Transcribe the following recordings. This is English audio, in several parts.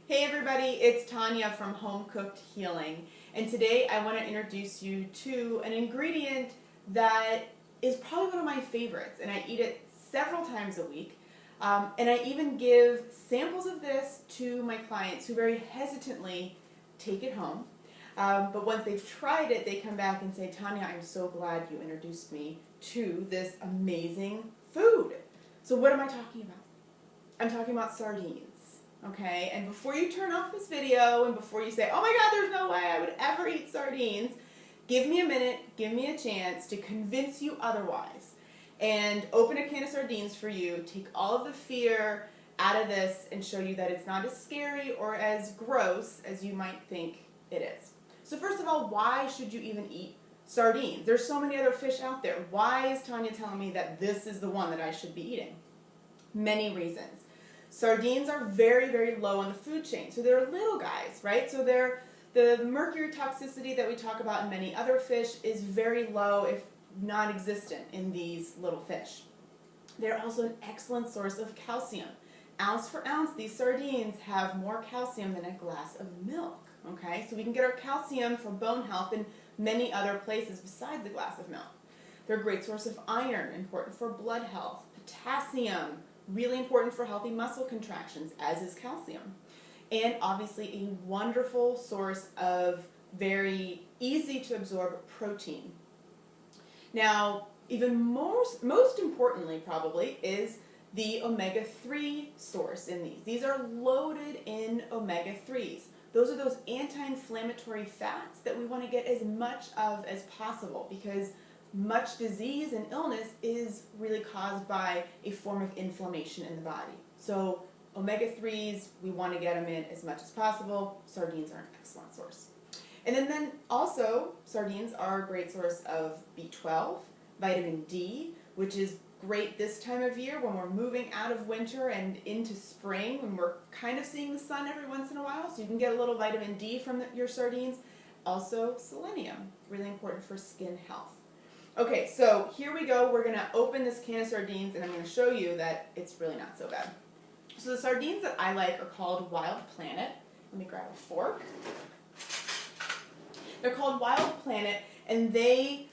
Hey everybody, it's Tanya from Home Cooked Healing, and today I want to introduce you to an ingredient that is probably one of my favorites, and I eat it several times a week. And I even give samples of this to my clients who very hesitantly take it home. But once they've tried it, they come back and say, Tanya, I'm so glad you introduced me to this amazing food. So what am I talking about? I'm talking about sardines. Okay, and before you turn off this video and before you say, oh my God, there's no way I would ever eat sardines, give me a minute, give me a chance to convince you otherwise. And open a can of sardines for you, take all of the fear out of this and show you that it's not as scary or as gross as you might think it is. So first of all, why should you even eat sardines? There's so many other fish out there. Why is Tanya telling me that this is the one that I should be eating? Many reasons. Sardines are very, very low on the food chain. So they're little guys, right? So the mercury toxicity that we talk about in many other fish is very low, if non-existent, in these little fish. They're also an excellent source of calcium. Ounce for ounce, these sardines have more calcium than a glass of milk, okay? So we can get our calcium for bone health in many other places besides a glass of milk. They're a great source of iron, important for blood health. Potassium, really important for healthy muscle contractions, as is calcium. And obviously a wonderful source of very easy to absorb protein. Now, even most importantly probably is the omega-3 source in these. These are loaded in omega-3s. Those are those anti-inflammatory fats that we want to get as much of as possible, because much disease and illness is really caused by a form of inflammation in the body. So omega-3s, we want to get them in as much as possible. Sardines are an excellent source. And then also, sardines are a great source of B12, vitamin D, which is great this time of year when we're moving out of winter and into spring, when we're kind of seeing the sun every once in a while, so you can get a little vitamin D from your sardines. Also selenium, really important for skin health. Okay, so here we go. We're going to open this can of sardines, and I'm going to show you that it's really not so bad. So the sardines that I like are called Wild Planet. Let me grab a fork. They're called Wild Planet, and they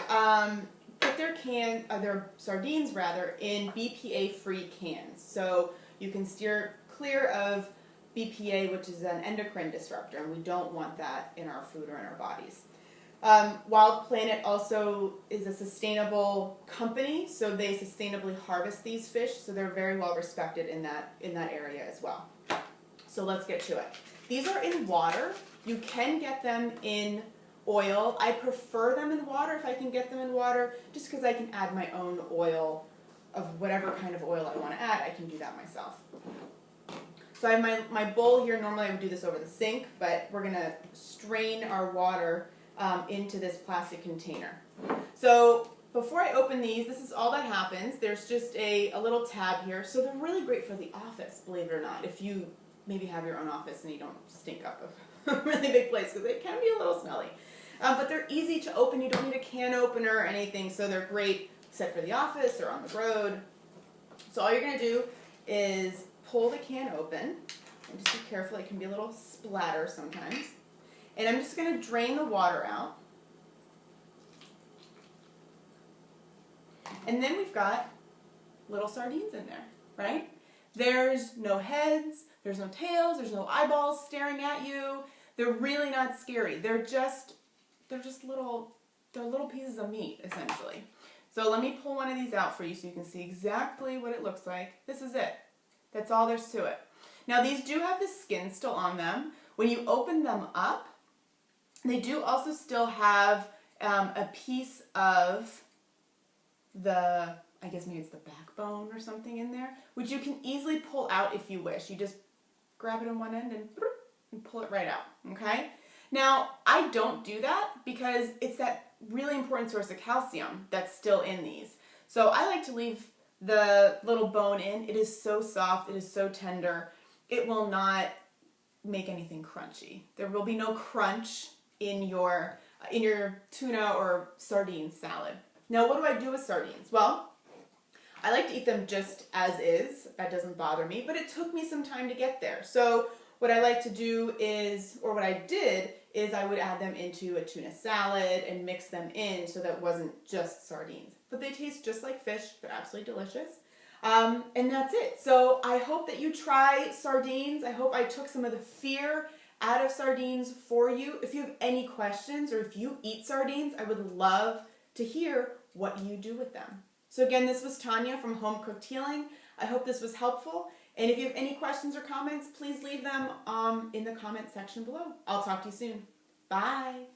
put their sardines rather, in BPA-free cans. So you can steer clear of BPA, which is an endocrine disruptor, and we don't want that in our food or in our bodies. Wild Planet also is a sustainable company, so they sustainably harvest these fish, so they're very well respected in that area as well. So let's get to it. These are in water. You can get them in oil. I prefer them in water if I can get them in water, just because I can add my own oil of whatever kind of oil I want to add. I can do that myself. So I have my bowl here. Normally I would do this over the sink, but we're going to strain our water into this plastic container. So before I open these, this is all that happens. There's just a little tab here. So they're really great for the office, believe it or not, if you maybe have your own office and you don't stink up a really big place, because they can be a little smelly. But they're easy to open. You don't need a can opener or anything, so they're great set for the office or on the road. So all you're going to do is pull the can open, and just be careful. It can be a little splatter sometimes. And I'm just going to drain the water out. And then we've got little sardines in there, right? There's no heads, there's no tails, there's no eyeballs staring at you. They're really not scary. They're just little pieces of meat, essentially. So let me pull one of these out for you so you can see exactly what it looks like. This is it. That's all there's to it. Now these do have the skin still on them. When you open them up, they do also still have a piece of the, I guess maybe it's the backbone or something in there, which you can easily pull out if you wish. You just grab it on one end and pull it right out, okay? Now, I don't do that because it's that really important source of calcium that's still in these. So I like to leave the little bone in. It is so soft, it is so tender, it will not make anything crunchy. There will be no crunch in your tuna or sardine salad. Now, what do I do with sardines? Well, I like to eat them just as is. That doesn't bother me, but it took me some time to get there. So what I like to do is, or what I did, is I would add them into a tuna salad and mix them in so that it wasn't just sardines. But they taste just like fish. They're absolutely delicious. And that's it. So I hope that you try sardines. I hope I took some of the fear out of sardines for you. If you have any questions or if you eat sardines, I would love to hear what you do with them. So again, this was Tanya from Home Cooked Healing. I hope this was helpful. And if you have any questions or comments, please leave them in the comment section below. I'll talk to you soon. Bye.